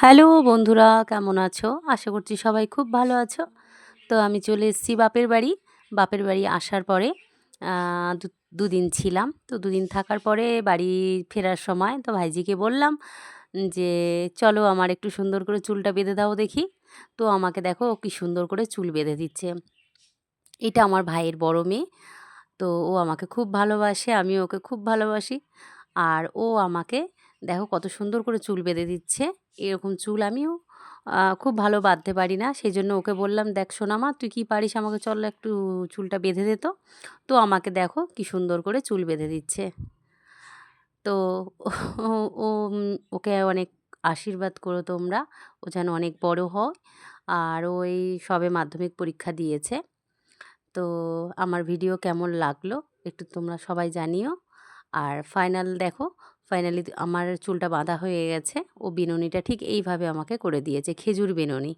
Hello বন্ধুরা, কেমন আছো? আশা করছি সবাই খুব ভালো আছো। তো আমি চলে এসেছি বাপের বাড়ি। বাপের বাড়ি আসার পরে আ দু দুদিন ছিলাম। তো দুদিন থাকার পরে বাড়ি ফেরার সময় তো ভাইঝিকে বললাম যে, "চলো আমার একটু সুন্দর করে চুলটা বেঁধে দাও দেখি।" তো আমাকে দেখো ও কি সুন্দর করে চুল বেঁধে দিচ্ছে। এটা আমার ভাইয়ের বড় মেয়ে। তো ও আমাকে খুব ভালোবাসে, আমিও ওকে খুব ভালোবাসি। আর ও আমাকে দেখো কত সুন্দর করে চুল বেঁধে দিচ্ছে। এরকম চুল আমিও খুব ভালো বাঁধতে পারি না। সেজন্য ওকে বললাম, "দেখ সোনামা তুই কি পারিস আমাকে চল একটু চুলটা বেঁধে দে তো।" তো আমাকে দেখো কি সুন্দর করে চুল বেঁধে দিচ্ছে। তো ও ও ওকে অনেক আশীর্বাদ করো তোমরা। ও যেন অনেক বড় হয়। আর ও এই সবে মাধ্যমিক পরীক্ষা দিয়েছে। তো আমার ভিডিও কেমন লাগলো একটু তোমরা সবাই জানিও। আর ফাইনাল দেখো, ফাইনালি আমার চুলটা বাঁধা হয়ে গেছে। ও বিনুনিটা ঠিক এইভাবে আমাকে করে দিয়েছে, খেজুর বিনুনি।